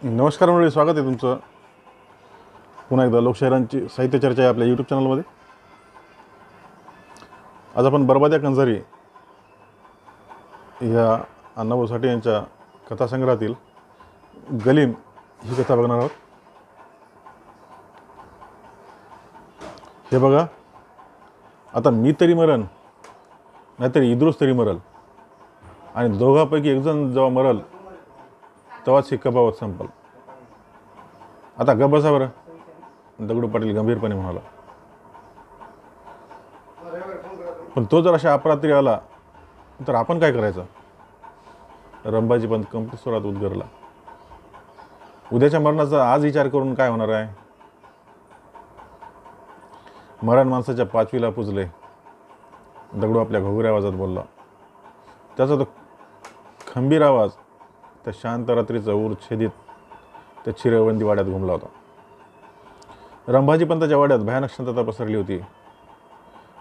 नमस्कार मंडळी, स्वागत आहे तुमचं पुन्हा एकदा लोकशाहीरांची साहित्य चर्चा आहे आपल्या यूट्यूब चॅनलमध्ये. आज आपण बरबाद्या कंजारी ह्या अण्णाभाऊ साठे यांच्या कथासंग्रहातील गलीम ही कथा बघणार आहोत. हे बघा, आता मी तरी मरण नाहीतर इद्रुस तरी मरल, आणि दोघांपैकी एकजण जेव्हा मरल तेव्हाच ही कबावत संपल. आता गप बसा बरं, दगडू पाटील गंभीरपणे म्हणाला. पण तो जर अशा अपरात्री आला तर आपण काय करायचं? रंभाजी पंत गंभीर स्वरात उद्गारला. उद्याच्या मरणाचा आज विचार करून काय होणार आहे? मरण माणसाच्या पाचवीला पुजले, दगडू आपल्या घोगऱ्या आवाजात बोलला. त्याचा तो खंबीर आवाज त्या शांत रात्रीचा ऊर छेदित त्या चिरवंदी वाड्यात घुमला होता. रंभाजी पंताच्या वाड्यात भयानक शांतता पसरली होती.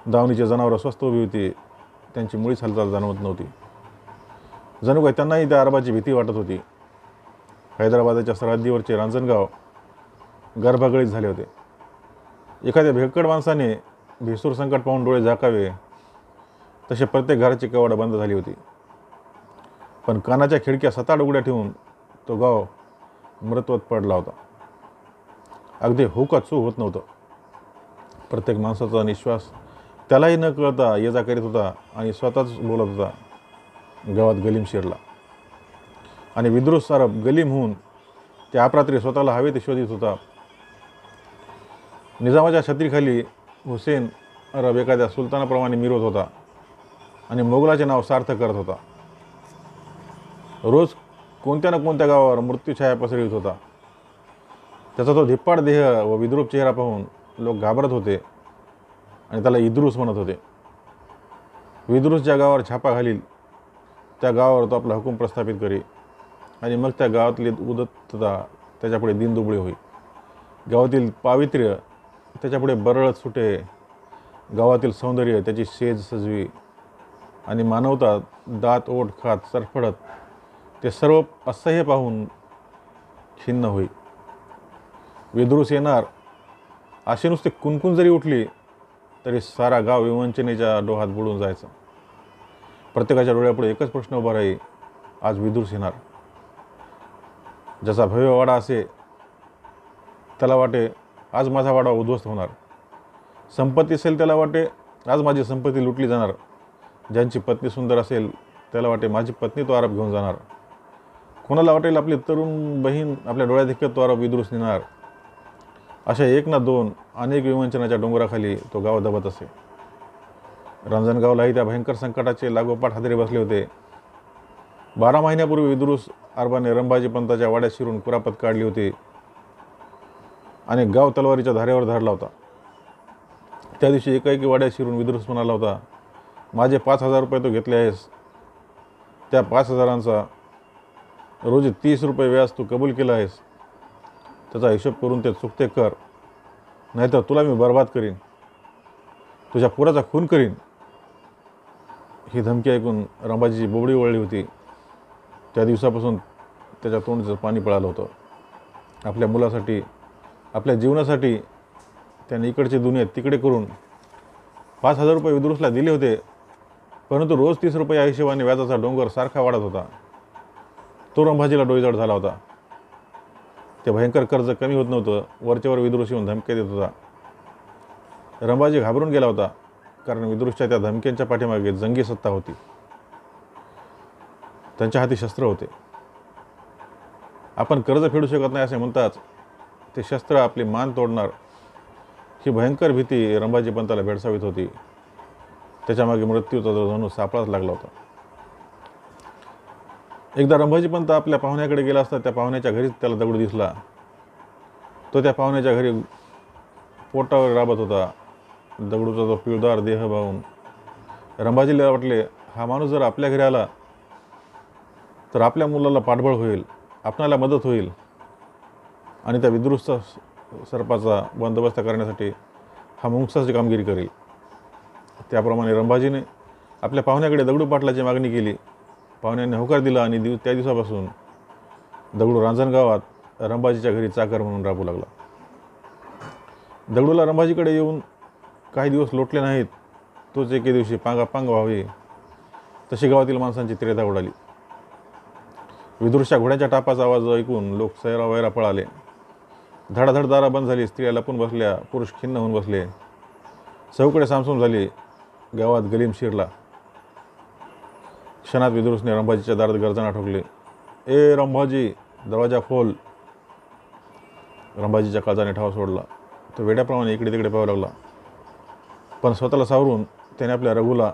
दावणीची जनावरं स्वस्त उभी होती, त्यांची मुळीच हालचाल जाणवत नव्हती. जणू काय त्यांनाही त्या अरबाची भीती वाटत होती. हैदराबादच्या सरहद्दीवरचे रांजणगाव गर्भागळीत झाले होते. एखाद्या भेकड माणसाने भेसूर संकट पाहून डोळे झाकावे तसे प्रत्येक घराची कवाडं बंद झाली होती. पण कानाच्या खिडक्या सताड उघड्या ठेवून तो गाव मृत्वात पडला होता. अगदी हुका चू होत नव्हतं. प्रत्येक माणसाचा निश्वास त्यालाही न कळता ये जा करीत होता आणि स्वतःच बोलत होता. गावात गलीम शिरला आणि विद्रुस अरब गलीम होऊन त्या अपरात्री स्वतःला हवे ते शोधित होता. निजामाच्या छत्रीखाली हुसेन अरब एखाद्या सुलतानाप्रमाणे मिरवत होता आणि मोगलाचे नाव सार्थ करत होता. रोज कोणत्या ना कोणत्या गावावर मृत्यूछाया पसरवित होता. त्याचा तो धिप्पाड देह व विद्रूप चेहरा पाहून लोक घाबरत होते आणि त्याला इद्रुस म्हणत होते. विद्रुस ज्या गावावर छापा घालील त्या गावावर तो आपला हुकूम प्रस्थापित करी आणि मग त्या गावातली उदत्तता त्याच्यापुढे दिनदुबळे होई. गावातील पावित्र्य त्याच्यापुढे बरळत सुटे. गावातील सौंदर्य त्याची सेज सजवी आणि मानवता दात ओठ खात सरफडत ते सर्व असह्य पाहून खिन्न होई. विद्रुस येणार अशी नुसते कुणकुण जरी उठली तरी सारा गाव विवंचनेच्या डोहात बुडून जायचं. प्रत्येकाच्या डोळ्यापुढे एकच प्रश्न उभा राही, आज विद्रुस येणार. ज्याचा भव्य वाडा असे त्याला वाटे आज माझा वाडा उद्ध्वस्त होणार. संपत्ती असेल त्याला वाटे आज माझी संपत्ती लुटली जाणार. ज्यांची पत्नी सुंदर असेल त्याला वाटे माझी पत्नी तो आरोप घेऊन जाणार. कोणाला वाटेल आपली तरुण बहीण आपल्या डोळ्यात देखत तो आरोप विद्रुस नेणार. अशा एक ना दोन अनेक विवंचनाच्या डोंगराखाली तो गाव दबत असे. रांजणगावलाही त्या भयंकर संकटाचे लागोपाठ हादरे बसले होते. 12 महिन्यापूर्वी विद्रुस अरबाने रंभाजी पंताच्या वाड्यात शिरून कुरापत काढली होती आणि गाव तलवारीच्या धारेवर धरला होता. त्या दिवशी एकाएकी वाड्यात शिरून विद्रुस म्हणाला होता, माझे 5,000 रुपये तो घेतले आहेस. त्या 5,000चा रोज 30 रुपये व्याज तू कबूल केला आहेस. त्याचा हिशोब करून ते चुकते कर, नाहीतर तुला मी बर्बाद करीन, तुझ्या पोराचा खून करीन. ही धमकी ऐकून रंभाजीची बोबडी वळली होती. त्या दिवसापासून त्याच्या तोंडाचं पाणी पळालं होतं. आपल्या मुलासाठी आपल्या जीवनासाठी त्याने इकडची दुनिया तिकडे करून 5,000 रुपये विद्रुसला दिले होते. परंतु रोज 30 रुपये या हिशोबाने व्याजाचा डोंगर सारखा वाढत होता. तो रंभाजीला डोईजड झाला होता. ते भयंकर कर्ज कमी होत नव्हतं. वरच्यावर विद्रुस येऊन धमक्या देत होता. रंभाजी घाबरून गेला होता, कारण विद्रुसच्या त्या धमक्यांच्या पाठीमागे जंगी सत्ता होती. त्यांच्या हाती शस्त्र होते. आपण कर्ज फेडू शकत नाही असे म्हणताच ते शस्त्र आपली मान तोडणार ही भयंकर भीती रंभाजी पंताला भेडसावीत होती. त्याच्यामागे मृत्यूचा जो जणू सापळाच लागला होता. एकदा रंभाजी पंत आपल्या पाहुण्याकडे गेला असता त्या पाहुण्याच्या घरीच त्याला दगडू दिसला. तो त्या पाहुण्याच्या घरी पोटावर राबत होता. दगडूचा तो पिळदार देह पाहून रंभाजीला वाटले, हा माणूस जर आपल्या घरी आला तर आपल्या मुलाला पाठबळ होईल, आपणाला मदत होईल आणि त्या विद्रुसचा सर्पाचा बंदोबस्त करण्यासाठी हा मुंगसाची कामगिरी करेल. त्याप्रमाणे रंभाजीने आपल्या पाहुण्याकडे दगडू पाटलाची मागणी केली. पाहुण्यांनी होकार दिला आणि त्या दिवसापासून दगडू रांजणगावात रंभाजीच्या घरी चाकर म्हणून राबू लागला. दगडूला रंभाजीकडे येऊन काही दिवस लोटले नाहीत, तोच एके दिवशी पांगापांग व्हावे तशी गावातील माणसांची त्रेधा उडाली. विदुरच्या घोड्याच्या टापाचा आवाज ऐकून लोक सैरावैरा पळाले. धडाधड दारा बंद झाली. स्त्रिया लपून बसल्या, पुरुष खिन्न होऊन बसले. सगळीकडे सामसूम झाली. गावात गलीम शिरला. क्षणात विदुरसने रंभाजीच्या दारात गर्जना ठोकले. ए रंभाजी, दरवाजा खोल. रंभाजीच्या काळजाने ठाव सोडला. तो वेड्याप्रमाणे इकडे तिकडे पाहू लागला. पण स्वतःला सावरून त्याने आपल्या रघुला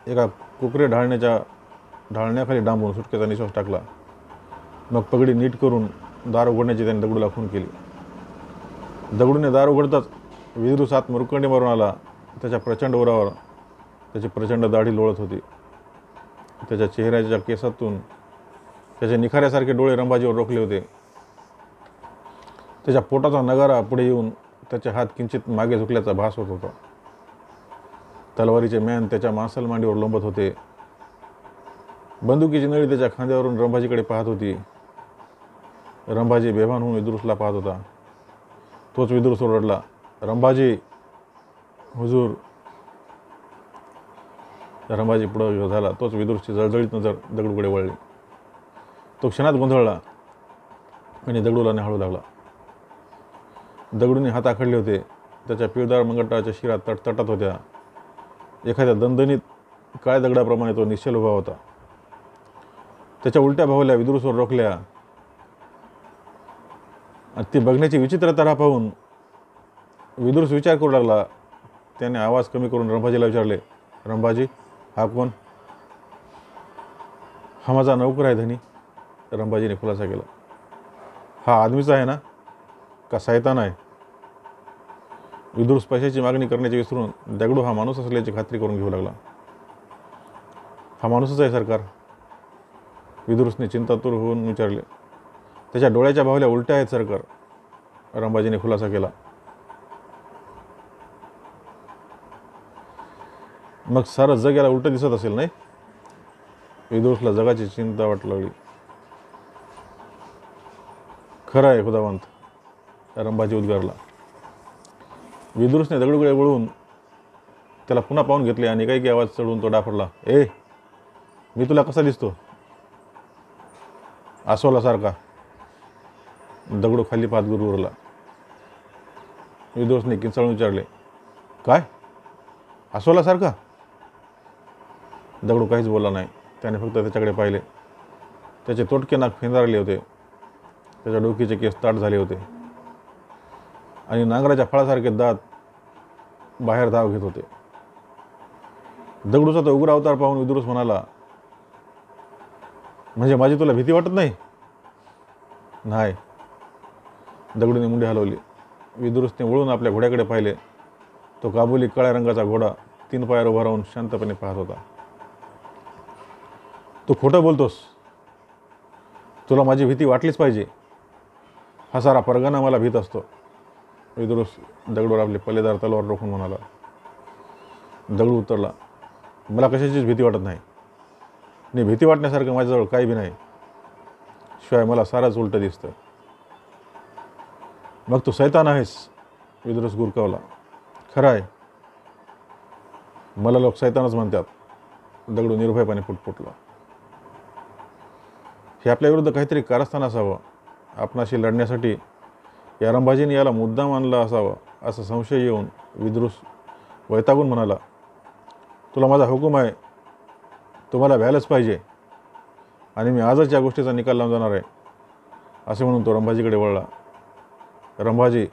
एका कुकरे ढाळण्याखाली डांबून सुटकेचा निश्वास टाकला. मग पगडी नीट करून दार उघडण्याची त्याने दगडूला खून केली. दगडूने दार उघडताच विदुरूस आत मुरकंडी मारून आला. त्याच्या प्रचंड उरावर त्याची प्रचंड दाढी लोळत होती. त्याच्या चेहऱ्याच्या केसातून त्याचे निखाऱ्यासारखे डोळे रंभाजीवर रोखले होते. त्याच्या पोटाचा नगारा पुढे येऊन त्याचे हात किंचित मागे झुकल्याचा भास होत होता. तलवारीचे म्यान त्याच्या मांसल मांडीवर लोंबत होते. बंदुकीची नळी त्याच्या खांद्यावरून रंभाजीकडे पाहत होती. रंभाजी बेभान होऊन विदुरूसला पाहत होता. तोच विदुरूसवर रडला. रंभाजी, हुजूर. रंभाजी पुढं झाला. तोच विदुरूसची जळजळीत नजर दगडूकडे वळली. तो क्षणात गोंधळला आणि दगडूला न्याहाळू लागला. दगडूने हात आखडले होते. त्याच्या पिळदार मंगटाच्या शिरा तटतटत होत्या. एखाद्या दणदणीत काळ्या दगडाप्रमाणे तो निश्चल उभा होता. त्याच्या उलट्या भावल्या विदुरूसवर रोखल्या. ती बघण्याची विचित्र तऱ्हा पाहून विदुरूस विचार करू लागला. त्याने आवाज कमी करून रंभाजीला विचारले, रंभाजी, हा कोण? हा माझा नौकर आहे धनी. रंभाजीने खुलासा केला. हा आदमीचा आहे ना, का सैतान आहे? विदुरूस पैशाची मागणी करण्याची विसरून दगडू हा माणूस असल्याची खात्री करून घेऊ लागला. हा माणूसच आहे सरकार. विदुरूसने चिंतातूर होऊन विचारले. त्याच्या डोळ्याच्या बाहुल्या उलट्या आहेत सरकार. रंभाजीने खुलासा केला. मग सारं जग याला उलटं दिसत असेल नाही? विदुरूसला जगाची चिंता वाटू लागली. खरं आहे खुदावंत, रंभाजी उद्गारला. विदुरूसने दगडूकडे वळून त्याला पुन्हा पाहून घेतले आणि काही आवाज चढवून तो डाफरला. ए, मी तुला कसा दिसतो? आसोलासारखा. दगडू खाली पाहत गुरुवरला. विदुरूसने किंचाळून विचारले, काय? आसोलासारखा? दगडू काहीच बोलला नाही. त्याने फक्त त्याच्याकडे पाहिले. त्याचे तोटके नाक फेंदारले होते. त्याच्या डोकीचे केस ताट झाले होते आणि नांगराच्या फळासारखे दात बाहेर धाव घेत होते. दगडूचा तो उग्र अवतार पाहून विदुरूस म्हणाला, म्हणजे माझी तुला भीती वाटत नाही? नाही. दगडूने मुंडी हलवली. विदुरूसने वळून आपल्या घोड्याकडे पाहिले. तो काबुली काळ्या रंगाचा घोडा 3 पायावर उभा राहून शांतपणे पाहत होता. तू खोटं बोलतोस. तुला माझी भीती वाटलीच पाहिजे. हा सारा परगणा मला भीत असतो. विदुरूस दगडूवर आपले पल्लेदार तलवार रोखून म्हणाला. दगडू उतरला. मला कशाचीच भीती वाटत नाही. आणि भीती वाटण्यासारखं माझ्याजवळ काही बी नाही. शिवाय मला सारंच उलटं दिसतं. मग तू सैतान आहेस. विदुरूस गुरकावला. खरं आहे, मला लोक सैतानच म्हणतात. दगडू निर्भयपणे पुटपुटला. हे आपल्या विरुद्ध काहीतरी कारस्थान असावं. आपणाशी लढण्यासाठी या रंभाजीने याला मुद्दाम आणला असावा असा संशय येऊन विदुरूस वैतागून म्हणाला, तुला माझा हुकूम आहे. तुम्हाला भ्यायलाच पाहिजे आणि मी आजच या गोष्टीचा निकाल लावून जाणार आहे. असे म्हणून तो रंभाजीकडे वळला. रंभाजी,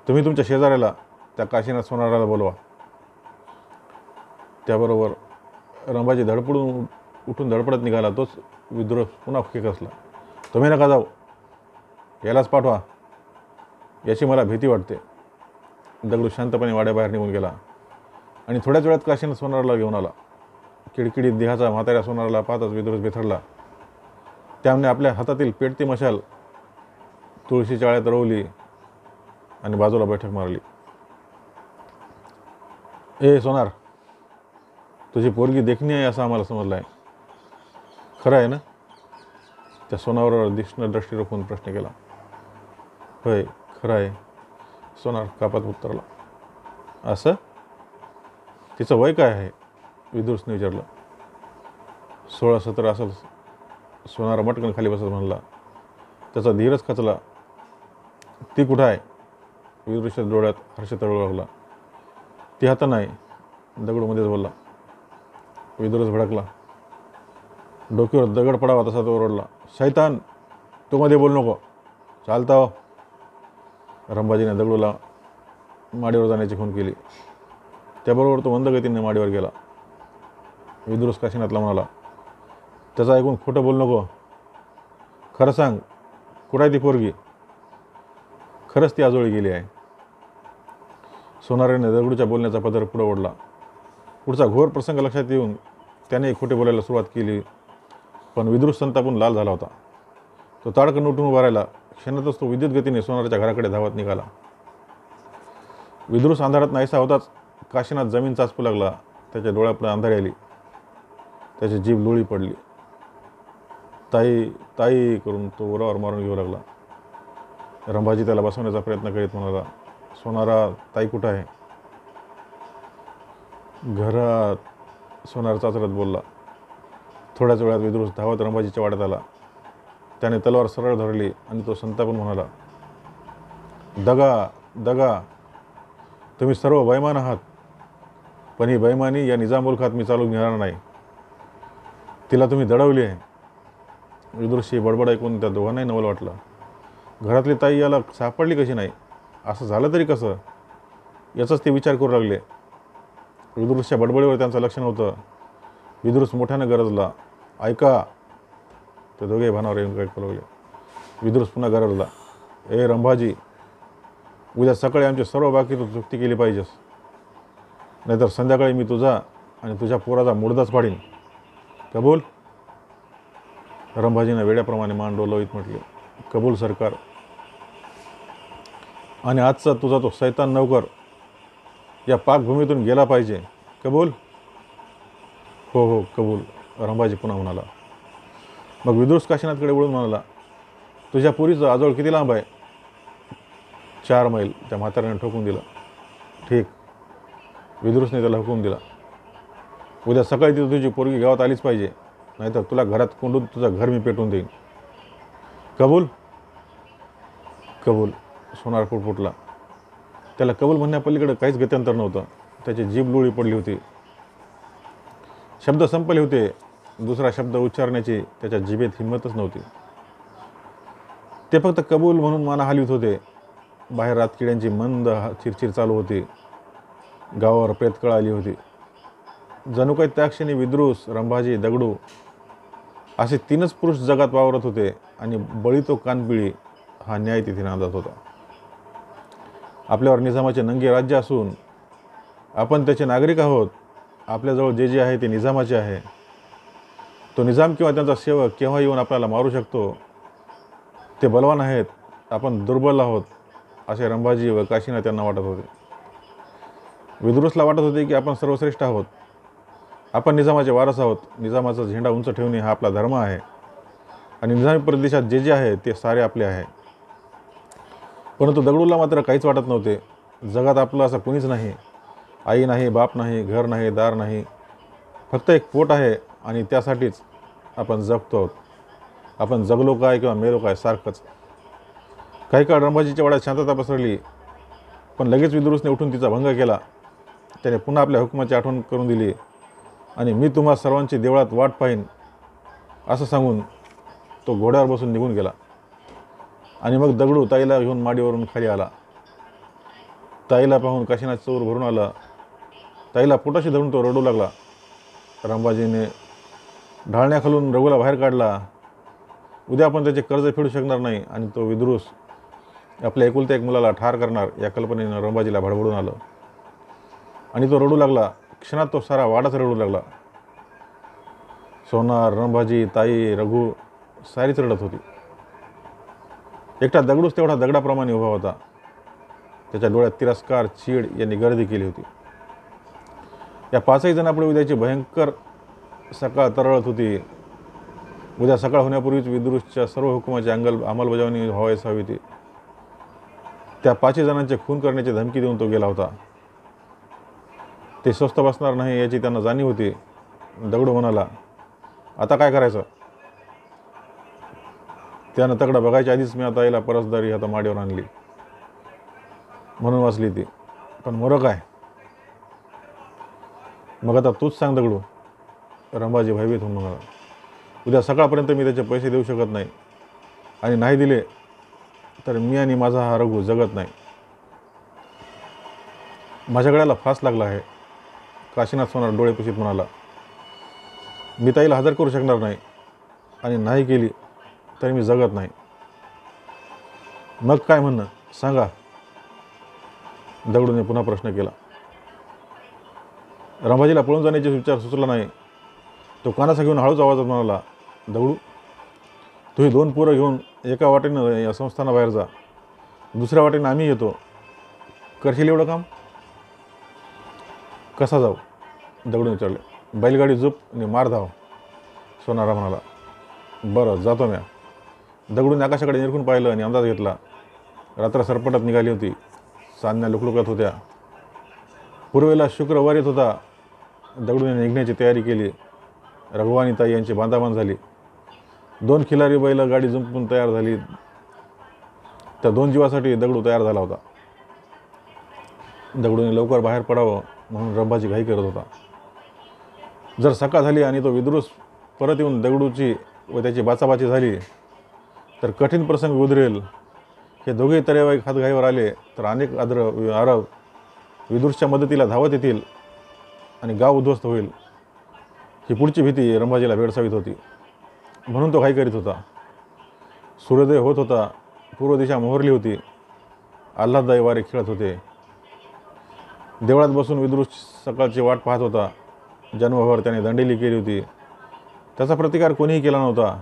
तुम्ही तुमच्या शेजाऱ्याला त्या काशीनाथ सोनाराला बोलवा. त्याबरोबर रंभाजी धडपडून उठून धडपडत निघाला. तोच विदुरूस पुन्हा खेकसला. तुम्ही नका जाऊ, यालाच पाठवा. याची मला भीती वाटते. दगडू शांतपणे वाड्याबाहेर निघून गेला आणि थोड्याच वेळात काशीनाथ सोनाराला घेऊन आला. किडकिडीत देहाचा म्हाताऱ्या सोनाराला पाहताच विदुरूस बिथरला. त्याने आपल्या हातातील पेटती मशाल तुळशीच्या आळ्यात रोवली आणि बाजूला बैठक मारली. ए सोनार, तुझी पोरगी देखणी आहे असं आम्हाला समजलं आहे. खरं आहे ना? त्या सोनारावर दिसणं दृष्टी रोखून प्रश्न केला. होय, खरं आहे, सोनार कापात उत्तरला. असं? तिचं वय काय आहे? विदुरसने विचारलं. 16-17 असेल. सोनार मटकन खाली बसत म्हणला. त्याचा धीरच खचला. ती कुठं आहे? विदुरच्या डोळ्यात हर्ष तळू लागला. ती हाता नाही, दगडूमध्येच बोलला. विदुरच भडकला. डोक्यावर दगड पडावा तसा तो ओरडला. शैतान, तू मध्ये बोल नको. चालता हो. रंभाजीने दगडूला माडीवर जाण्याची खूण केली. त्याबरोबर तो मंद गतीने माडीवर गेला. विदुरस काशीनाथला म्हणाला, त्याचं ऐकून खोटं बोल नको. खरं सांग, कुठं आहे ती पोरगी? खरंच ती आजोळी गेली आहे. सोनाराने दगडूच्या बोलण्याचा पदर पुढे ओढला. पुढचा घोर प्रसंग लक्षात येऊन त्याने खोटे बोलायला सुरुवात केली. पण विदुर संतापून लाल झाला होता. तो ताडकन उठून उभा राहिला. क्षणातच तो विद्युत गतीने सोनाराच्या घराकडे धावत निघाला. विदुरूस अंधारात नाहीसा होताच काशीनाथ जमीन चाचपू लागला. त्याच्या डोळ्यापुढे अंधारी आली. त्याची जीभ लोळी पडली. ताई ताई करून तो उरावर मारून घेऊ लागला. रंभाजी त्याला बसवण्याचा प्रयत्न करीत म्हणाला, सोनारा, ताई कुठं आहे? घरात, सोनार चाचरत बोलला. थोड्याच वेळात विदुरूस धावत रंभाजीच्या वाड्यात आला. त्याने तलवार सरळ धरली आणि तो संतापून म्हणाला, दगा दगा, तुम्ही सर्व बैमान आहात. पण ही बैमानी या निजाम मुलखात मी चालून घेणार नाही. तिला तुम्ही दडवली आहे. विदुरशी बडबड ऐकून त्या दोघांनाही नवल वाटलं. घरातली ताई याला सापडली कशी नाही? असं झालं तरी कसं? याचाच ते विचार करू लागले. विदुरच्या बडबडीवर त्यांचं लक्ष नव्हतं. विदुरूस मोठ्यानं गरजला, ऐका. ते दोघे भानावर येऊन काय कळवले. विदुरूस पुन्हा गरजला, ए रंभाजी, उद्या सकाळी आमची सर्व बाकी तू चुकती केली पाहिजेस, नाहीतर संध्याकाळी मी तुझा आणि तुझ्या पोराचा मुडदाच पाडीन. कबूल? रंभाजीनं वेड्याप्रमाणे मान डोलवीत म्हटले, कबूल सरकार. आणि आजचा तुझा तो सैतान नौकर या पाकभूमीतून गेला पाहिजे. कबूल? हो हो कबूल, रंभाजी पुन्हा म्हणाला. मग विदुरूस काशीनाथकडे वळून म्हणाला, तुझ्या पुरीचं आजोळ किती लांब आहे? 4 मैल, त्या म्हाताऱ्याने ठोकून दिला. ठीक. विदुरूसने त्याला हुकूम दिला. उद्या सकाळी ती तुझी पोरगी गावात आलीच पाहिजे, नाहीतर तुला घरात कोंडून तुझं घर मी पेटवून देईन. कबूल? कबूल, सोनार फुटफुटला. त्याला कबूल म्हणण्यापलीकडे काहीच गत्यंतर नव्हतं. त्याची जीभ लोळी पडली होती. शब्द संपले होते. दुसरा शब्द उच्चारण्याची त्याच्या जिभेत हिंमतच नव्हती. ते फक्त कबूल म्हणून माना हलवीत होते. बाहेर रातकिड्यांची मंद चिरचिर चालू होती. गावावर प्रेतकळ आली होती. जणू काही त्या क्षणी विदुरूस, रंभाजी, दगडू असे 3च पुरुष जगात वावरत होते आणि बळी तो कानपिळी हा न्याय तिथे नांदत होता. आपल्यावर निजामाचे नंगे राज्य असून आपण त्याचे नागरिक आहोत. आपल्याजवळ जे जे आहे ते निजामाचे आहे. तो निजाम किंवा त्यांचा सेवक केव्हा येऊन आपल्याला मारू शकतो. ते बलवान आहेत, आपण दुर्बल आहोत, असे रंभाजी व काशीनाथ त्यांना वाटत होते. विदुरूसला वाटत होते की आपण सर्वश्रेष्ठ आहोत. आपण निजामाचे वारस आहोत. निजामाचा झेंडा उंच ठेवणे हा आपला धर्म आहे आणि निजामी प्रदेशात जे जे आहे ते सारे आपले आहे. परंतु दगडूला मात्र काहीच वाटत नव्हते. जगात आपलं असं कुणीच नाही. आई नाही, बाप नाही, घर नाही, दार नाही. फक्त एक पोट आहे आणि त्यासाठीच आपण जगतो आहोत. आपण जगलो काय किंवा मेलो काय सारखंच. काही काळ रंभाजीच्या वाड्यात शांतता पसरली. पण लगेच विदुरूसने उठून तिचा भंग केला. त्याने पुन्हा आपल्या हुकुमाची आठवण करून दिली आणि मी तुम्हा सर्वांची देवळात वाट पाहीन असं सांगून तो घोड्यावर बसून निघून गेला. आणि मग दगडू ताईला घेऊन माडीवरून खाली आला. ताईला पाहून काशीनाथ चौर भरून आला. ताईला पोटाशी धरून तो रडू लागला. रंभाजीने ढाळण्याखालून रघुला बाहेर काढला. उद्या आपण त्याचे कर्ज फेडू शकणार नाही आणि तो विदुरूस आपल्या एकुलत्या एक मुलाला ठार करणार या कल्पनेनं रंभाजीला भडभडून आलं आणि तो रडू लागला. क्षणात तो सारा वाडाच रडू लागला. सोनार, रंभाजी, ताई, रघु सारीच रडत होती. एकटा दगडूच तेवढा दगडाप्रमाणे उभा होता. त्याच्या डोळ्यात तिरस्कार, चीड यांनी गर्दी केली होती. या 5ही जणांपुढे उद्याची भयंकर सकाळ तरळत होती. उद्या सकाळ होण्यापूर्वीच विदुरच्या सर्व हुकुमाची अंमलबजावणी व्हावयास हवी होती. त्या 5 जणांचे खून करण्याची धमकी देऊन तो गेला होता. ते स्वस्त बसणार नाही याची त्यांना जाणीव होती. दगडू म्हणाला, आता काय करायचं? त्यानं तगडा बघायच्या आधीच मी आता याला परसदारी आता माडीवर आणली म्हणून वाचली ती. पण मोरं काय? मग आता तूच सांग दगडू, रंभाजी भयभीत होऊन म्हणाला. उद्या सकाळपर्यंत मी त्याचे पैसे देऊ शकत नाही, आणि नाही दिले तर मी आणि माझा हा रघु जगत नाही. माझ्या गळ्याला फास लागला आहे. काशीनाथ सोनार डोळे पुशीत म्हणाला. मी ताईला हजर करू शकणार नाही, आणि नाही केली तरी मी जगत नाही. मग काय म्हणणं सांगा? दगडूने पुन्हा प्रश्न केला. रंभाजीला पळून जाण्याचे विचार सुचला नाही. तो कानासा घेऊन हळूच आवाजात म्हणाला, दगडू, तू ही 2 पोरं घेऊन एका वाटेनं या संस्थानाबाहेर जा, दुसऱ्या वाटेनं आम्ही येतो. करशील एवढं काम? कसा जाऊ? दगडून विचारले. बैलगाडी झोप आणि मार धाव, सोनारा म्हणाला. बरं, जातो म्या. दगडूने आकाशाकडे निरखून पाहिलं आणि अंदाज घेतला. रात्र सरपटात निघाली होती. चांदण्या लुकलुकत होत्या. पूर्वेला शुक्रवार येत होता. दगडूने निघण्याची तयारी केली. रघु आणि ताई यांची बांधाबांध झाली. 2 खिलारी बैल गाडी जुंपून तयार झाली. त्या 2 जीवासाठी दगडू तयार झाला होता. दगडूने लवकर बाहेर पडावं म्हणून रंभाजी घाई करत होता. जर सकाळ झाली आणि तो विद्रुस परत येऊन दगडूची व त्याची बाचाबाची झाली तर कठीण प्रसंग उद्रेल. हे दोघेही तरेवाईक हातघाईवर आले तर अनेक आरब विदुरच्या मदतीला धावत येतील आणि गाव उद्ध्वस्त होईल. ही पुढची भीती रंभाजीला भेडसावीत होती. म्हणून तो घाई करीत होता. सूर्योदय होत होता. पूर्व दिशा मोहरली होती. आल्हाददायी वारे खेळत होते. देवळात बसून विदुर सकाळची वाट पाहत होता. जन्मभर त्याने दंडेली केली होती. त्याचा प्रतिकार कोणीही केला नव्हता.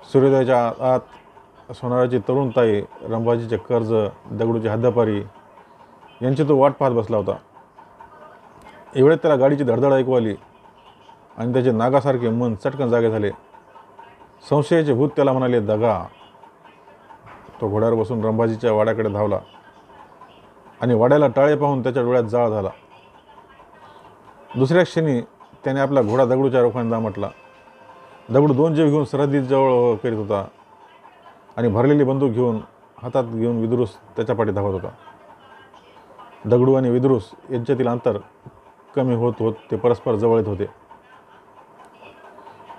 सूर्योदयाच्या आत सोनाराची तरुण ताई, रंभाजीचे कर्ज, दगडूची हद्दपारी यांची तो वाट पाहत बसला होता. एवढ्यात त्याला गाडीची धडधड ऐकू आली आणि त्याचे नागासारखे मन चटकन जागे झाले. संशयाचे भूत त्याला म्हणाले, दगा. तो घोड्यावर बसून रंभाजीच्या वाड्याकडे धावला आणि वाड्याला टाळे पाहून त्याच्या डोळ्यात जाळ झाला. दुसऱ्या क्षणी त्याने आपला घोडा दगडूच्या रोखाने दामटला. दगडू 2 जीव घेऊन सरहद्दीजवळ करीत होता आणि भरलेली बंदूक घेऊन हातात घेऊन विदुरूस त्याच्या पाठी धावत होता. दगडू आणि विदुरूस यांच्यातील अंतर कमी होत होत ते परस्पर जवळ येत होते.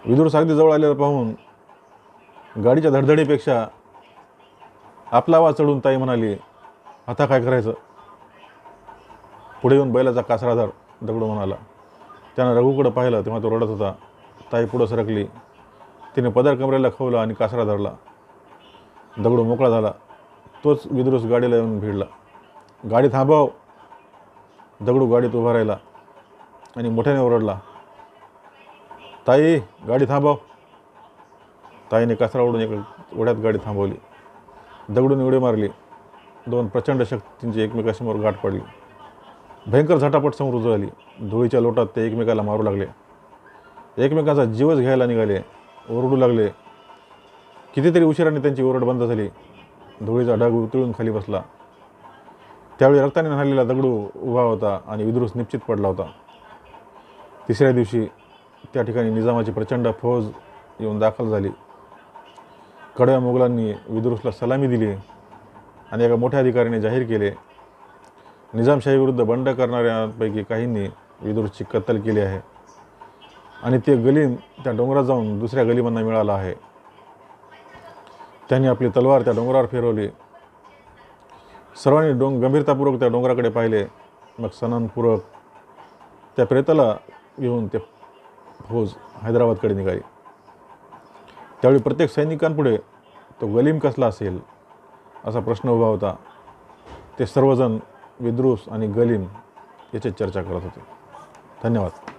विदुरूस अगदी जवळ आलेला पाहून गाडीच्या धडधडीपेक्षा आपला आवाज चढून ताई म्हणाली, आता काय करायचं? पुढे येऊन बैलाचा कासरा धर, दगडू म्हणाला. त्यानं रघुकडे पाहिलं तेव्हा तो रडत होता. ताई पुढं सरकली. तिने पदर कमरेला खवला आणि कासरा धरला. दगडू मोकळा झाला. तोच विदुरूस गाडीला येऊन भिडला. गाडी थांबव. दगडू गाडीत उभा राहिला आणि मोठ्याने ओरडला, ताई, गाडी थांबव. ताईने कासरा ओढून एका ओढ्यात गाडी थांबवली. दगडूने उडी मारली. 2 प्रचंड शक्तींची एकमेकांसमोर गाठ पडली. भयंकर झटापट समोर उजळली. धुळीच्या लोटात ते एकमेकाला मारू लागले. एकमेकांचा जीवच घ्यायला निघाले. ओरडू लागले. कितीतरी उशिराने त्यांची ओरड बंद झाली. धुळीचा ढग उतळून खाली बसला. त्यावेळी रक्ताने न्हालेला दगडू उभा होता आणि विदुरूस निश्चित पडला होता. तिसऱ्या दिवशी त्या ठिकाणी निजामाची प्रचंड फौज येऊन दाखल झाली. कडव्या मुघलांनी विदुरूसला सलामी दिली आणि एका मोठ्या अधिकाऱ्याने जाहीर केले, निजामशाहीविरुद्ध बंड करणाऱ्यांपैकी काहींनी विदुरूसची कत्तल केली आहे आणि ते गलीम त्या डोंगरात जाऊन दुसऱ्या गलिमांना मिळाला आहे. त्यांनी आपली तलवार त्या डोंगरावर फिरवली. सर्वांनी गंभीरतापूर्वक त्या डोंगराकडे पाहिले. मग सन्मानपूर्वक त्या प्रेताला घेऊन ते फौज हैदराबादकडे निघाली. त्यावेळी प्रत्येक सैनिकांपुढे तो गलीम कसला असेल असा प्रश्न उभा होता. ते सर्वजण विद्रूस आणि गलीम याची चर्चा करत होते. धन्यवाद.